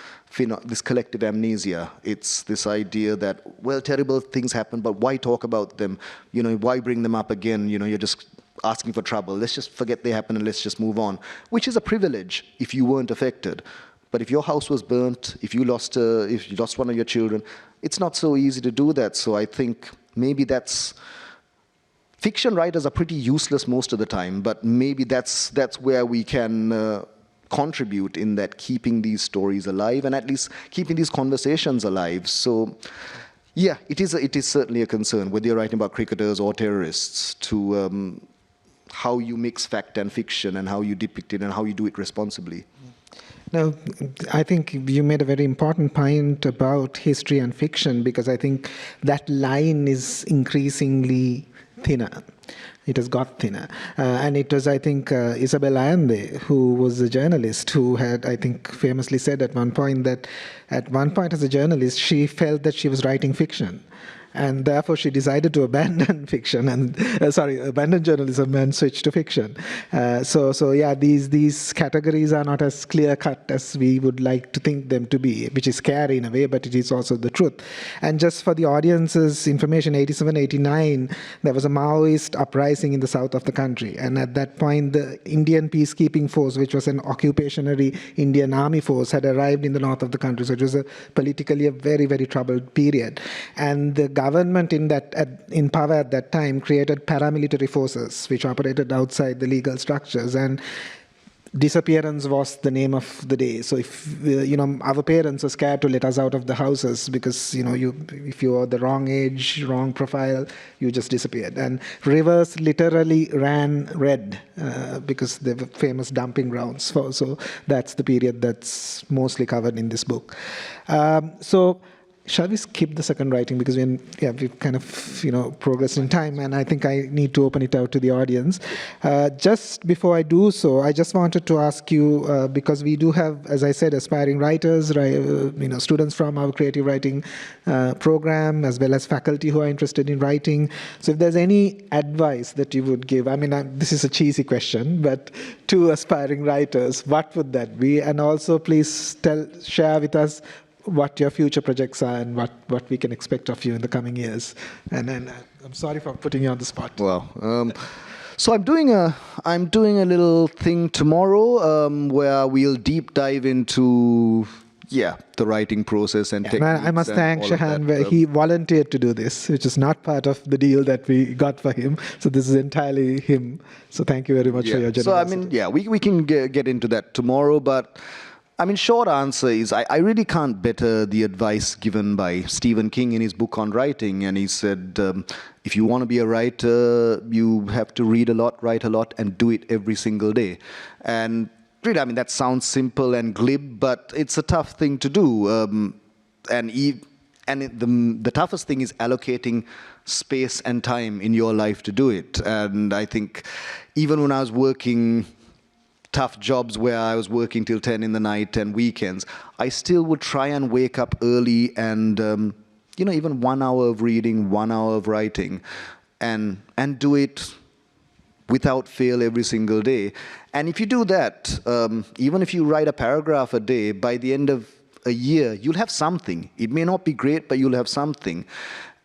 collective amnesia. It's this idea that, well, terrible things happen, but why talk about them? Why bring them up again? You're just asking for trouble. Let's just forget they happened and let's just move on, which is a privilege if you weren't affected. But if your house was burnt, if you lost one of your children, it's not so easy to do that. So I think maybe that's... Fiction writers are pretty useless most of the time, but maybe that's where we can contribute, in that keeping these stories alive and at least keeping these conversations alive. So, yeah, it is certainly a concern, whether you're writing about cricketers or terrorists, to how you mix fact and fiction and how you depict it and how you do it responsibly. No, I think you made a very important point about history and fiction, because I think that line is increasingly thinner. It has got thinner. And it was, I think, Isabel Allende, who was a journalist, who had, I think, famously said at one point that as a journalist, she felt that she was writing fiction. And therefore, she decided to abandon fiction abandon journalism and switch to fiction. These categories are not as clear-cut as we would like to think them to be, which is scary in a way, but it is also the truth. And just for the audience's information, 87, 89, there was a Maoist uprising in the south of the country. And at that point, the Indian peacekeeping force, which was an occupationary Indian army force, had arrived in the north of the country. So it was politically a very, very troubled period. And the government in power at that time created paramilitary forces which operated outside the legal structures, and disappearance was the name of the day. So if our parents were scared to let us out of the houses because if you were the wrong age, wrong profile, you just disappeared. And rivers literally ran red because they were famous dumping grounds. So that's the period that's mostly covered in this book. shall we skip the second writing, because we've kind of progressed in time, and I think I need to open it out to the audience. Just before I do so, I just wanted to ask you, because we do have, as I said, aspiring writers, students from our creative writing program, as well as faculty who are interested in writing. So if there's any advice that you would give, this is a cheesy question, but to aspiring writers, what would that be? And also, please share with us what your future projects are and what we can expect of you in the coming years. And then I'm sorry for putting you on the spot. Well, so I'm doing a little thing tomorrow where we'll deep dive into the writing process and techniques. I must thank Shehan, where he volunteered to do this, which is not part of the deal that we got for him. So this is entirely him. So thank you very much for your generosity. So we can get into that tomorrow, but short answer is I really can't better the advice given by Stephen King in his book on writing. And he said, if you want to be a writer, you have to read a lot, write a lot, and do it every single day. And really, that sounds simple and glib, but it's a tough thing to do. The toughest thing is allocating space and time in your life to do it. And I think even when I was working tough jobs where I was working till 10 in the night and weekends, I still would try and wake up early and, even 1 hour of reading, 1 hour of writing, and do it without fail every single day. And if you do that, even if you write a paragraph a day, by the end of a year, you'll have something. It may not be great, but you'll have something.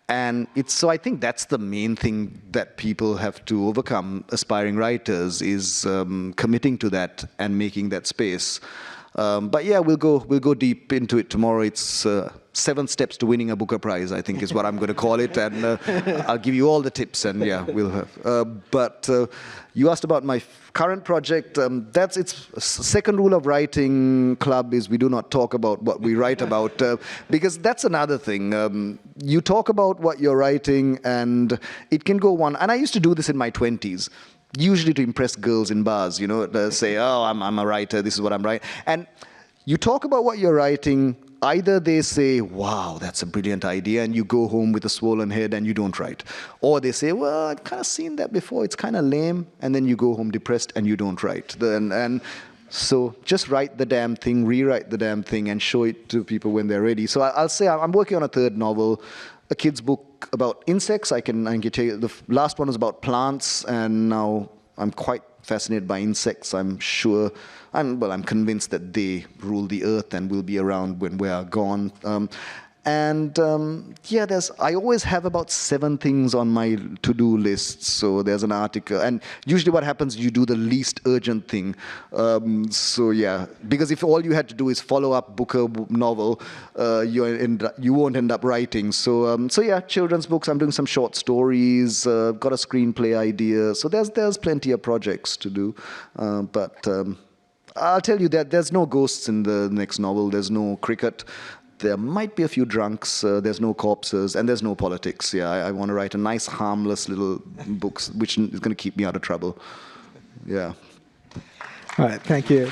And so I think that's the main thing that people have to overcome, aspiring writers, is committing to that and making that space. But we'll go deep into it tomorrow. It's 7 steps to winning a Booker Prize, I think is what I'm going to call it. And I'll give you all the tips, and we'll have. But you asked about my current project. That's its second rule of writing club is we do not talk about what we write about, because that's another thing. You talk about what you're writing, and it can go one. And I used to do this in my 20s. Usually to impress girls in bars, say, oh, I'm a writer, this is what I'm writing. And you talk about what you're writing, either they say, wow, that's a brilliant idea, and you go home with a swollen head and you don't write. Or they say, well, I've kind of seen that before, it's kind of lame, and then you go home depressed and you don't write. And so just write the damn thing, rewrite the damn thing, and show it to people when they're ready. So I'll say I'm working on a third novel, a kid's book about insects. I can tell you, the last one was about plants, and now I'm quite fascinated by insects. I'm convinced that they rule the earth and will be around when we are gone. I always have about 7 things on my to-do list. So there's an article, and usually what happens, you do the least urgent thing. Because if all you had to do is follow up Booker novel, you won't end up writing. So children's books. I'm doing some short stories. Got a screenplay idea. So there's plenty of projects to do, but I'll tell you that there's no ghosts in the next novel. There's no cricket. There might be a few drunks, there's no corpses, and there's no politics. I want to write a nice, harmless little book which is going to keep me out of trouble. Yeah. All right, thank you.